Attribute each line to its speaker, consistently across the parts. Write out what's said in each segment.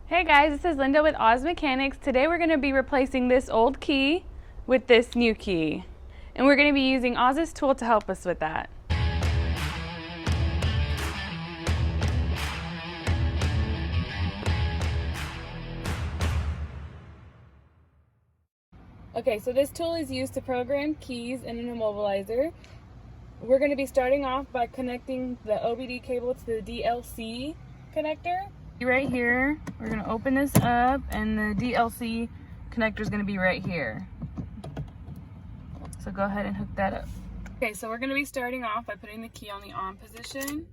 Speaker 1: Hey guys, this is Linda with Oz Mechanics. Today we're going to be replacing this old key with this new key. And we're going to be using Oz's tool to help us with that. Okay, so this tool is used to program keys in an immobilizer. We're going to be starting off by connecting the OBD cable to the DLC connector. Right here, we're going to open this up and the DLC connector is going to be right here. So go ahead and hook that up. Okay, so we're going to be starting off by putting the key on the on position.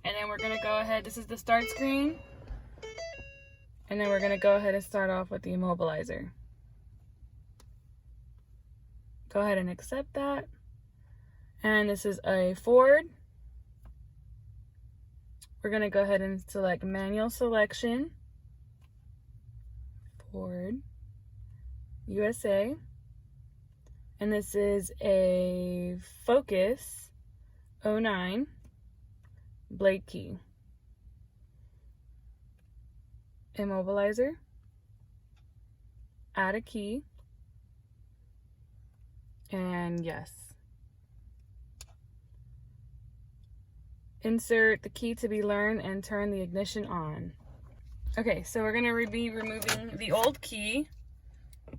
Speaker 1: And then we're going to go ahead, this is the start screen. And then we're going to go ahead and start off with the immobilizer. Go ahead and accept that. And this is a Ford. We're going to go ahead and select manual selection. Ford. USA. And this is a Focus 09 blade key. Immobilizer. Add a key. And yes. Insert the key to be learned and turn the ignition on. Okay, so we're going to be removing the old key.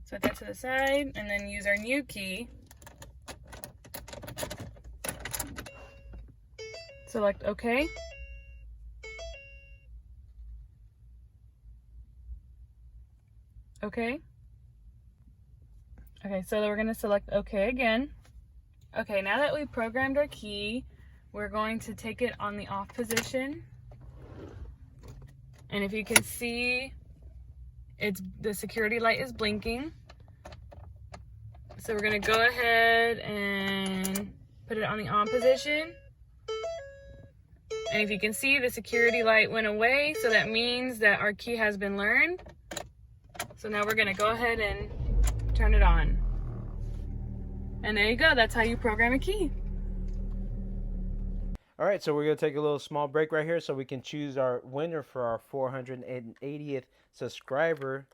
Speaker 1: Set that to the side and then use our new key. Select OK. OK. Okay, so we're going to select OK again. Okay, now that we've programmed our key, we're going to take it on the off position. And if you can see, the security light is blinking. So we're going to go ahead and put it on the on position. And if you can see, the security light went away, so that means that our key has been learned. So now we're going to go ahead and turn it on. And there you go, that's how you program a key.
Speaker 2: All right, so we're going to take a little small break right here so we can choose our winner for our 480th subscriber.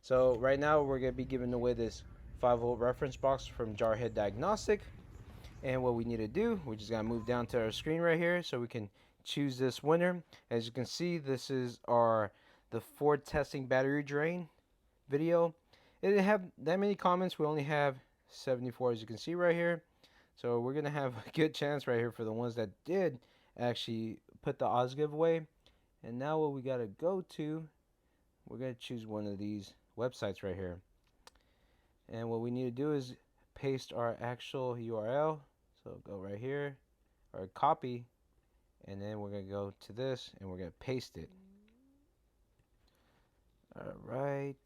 Speaker 2: So right now we're going to be giving away this 5-volt reference box from Jarhead Diagnostic. And what we need to do, we just got to move down to our screen right here so we can choose this winner. As you can see, this is the Ford testing battery drain video. It didn't have that many comments. We only have 74, as you can see right here. So we're going to have a good chance right here for the ones that did actually put the Oz giveaway. And now what we got to go to, we're going to choose one of these websites right here. And what we need to do is paste our actual URL. So go right here, or copy, and then we're going to go to this and we're going to paste it. All right.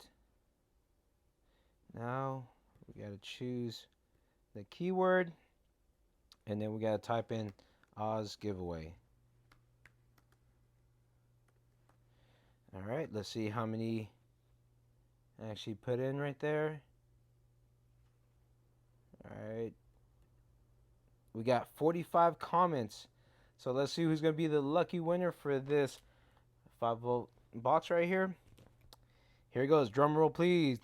Speaker 2: Now we got to choose the keyword. And then we got to type in Oz giveaway. All right, let's see how many I actually put in right there. All right. We got 45 comments. So let's see who's going to be the lucky winner for this 5-volt box right here. Here it goes. Drum roll, please.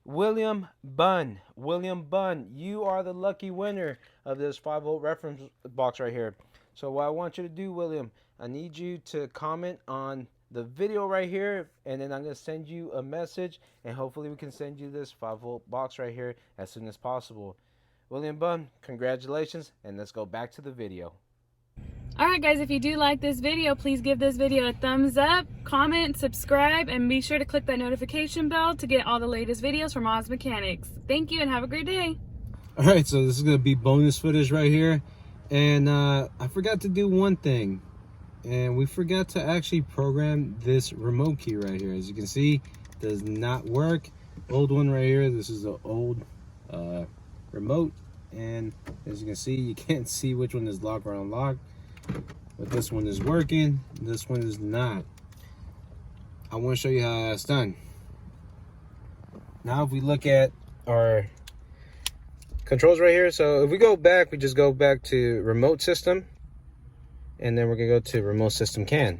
Speaker 2: William Bunn. William Bunn, you are the lucky winner of this 5-volt reference box right here. So what I want you to do, William, I need you to comment on the video right here, and then I'm going to send you a message, and hopefully we can send you this 5-volt box right here as soon as possible. William Bunn, congratulations, and let's go back to the video.
Speaker 1: Alright guys, if you do like this video, please give this video a thumbs up, comment, subscribe, and be sure to click that notification bell to get all the latest videos from Oz Mechanics. Thank you and have a great day.
Speaker 3: Alright, so this is going to be bonus footage right here. And I forgot to do one thing. And we forgot to actually program this remote key right here. As you can see, does not work. Old one right here. This is the old remote. And as you can see, you can't see which one is locked or unlocked. But this one is working, this one is not. I want to show you how that's done. Now if we look at our controls right here, so if we go back, we just go back to remote system.
Speaker 2: and then we're gonna go to remote system CAN.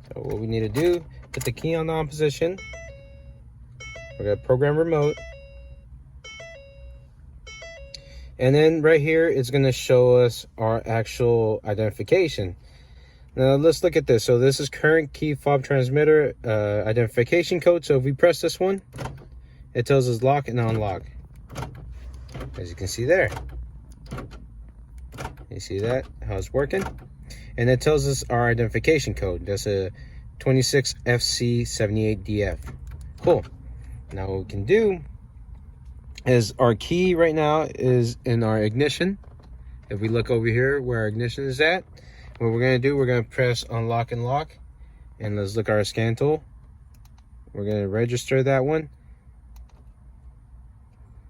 Speaker 2: So what we need to do, put the key on the on position. We're gonna program remote. And then right here, it's gonna show us our actual identification. Now let's look at this. So this is current key fob transmitter identification code. So if we press this one, it tells us lock and unlock. As you can see there. You see that, how it's working? And it tells us our identification code. That's a 26FC78DF. Cool. Now what we can do is our key right now is in our ignition. If we look over here where our ignition is at, what we're going to do, we're going to press unlock and lock. And let's look at our scan tool. We're going to register that one.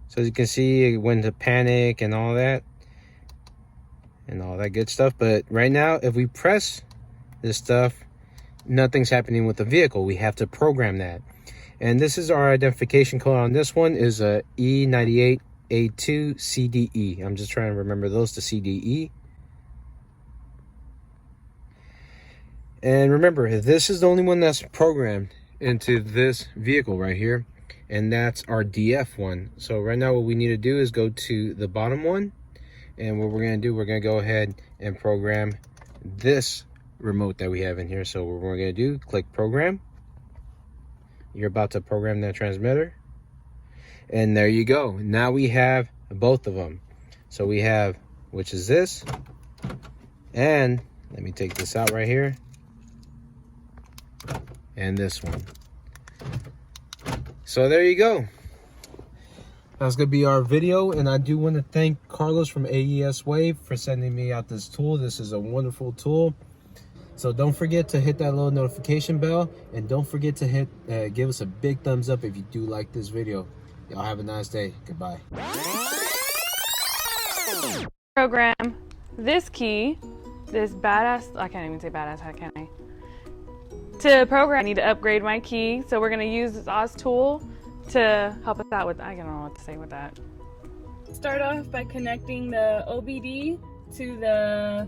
Speaker 2: So as you can see, when to panic and all that. And all that good stuff. But right now, if we press this stuff, nothing's happening with the vehicle. We have to program that. And this is our identification code on this one is a E98A2CDE. I'm just trying to remember those to CDE. And remember, this is the only one that's programmed into this vehicle right here. And that's our DF one. So right now what we need to do is go to the bottom one. And what we're going to do, we're going to go ahead and program this remote that we have in here. So what we're going to do, click program. You're about to program that transmitter. And there you go. Now we have both of them. So we have, which is this. And let me take this out right here. And this one. So there you go. That's going to be our video, and I do want to thank Carlos from AES Wave for sending me out this tool. This is a wonderful tool. So don't forget to hit that little notification bell, and don't forget to hit give us a big thumbs up if you do like this video. Y'all have a nice day. Goodbye.
Speaker 1: Program this key, this badass, I can't even say badass, how can I? To program, I need to upgrade my key, so we're going to use this Oz tool to help us out with, I don't know what to say with that. Start off by connecting the OBD to the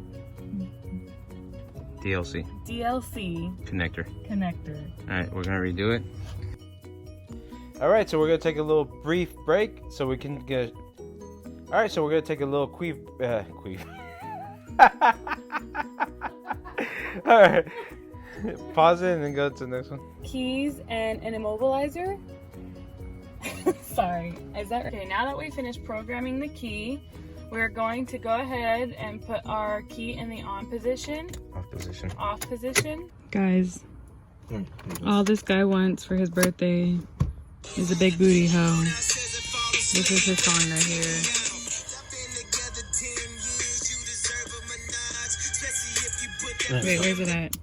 Speaker 2: DLC connector. All right, we're gonna redo it. All right, so we're gonna take a little brief break so we can get. All right, so we're gonna take a little queef. All right, pause it and then go to the next one.
Speaker 1: Keys and an immobilizer. Sorry, is that okay? Now that we finished programming the key, we're going to go ahead and put our key in the on position. Off position. Guys, all this guy wants for his birthday is a big booty hoe. This is his song right here. Wait, where's it at?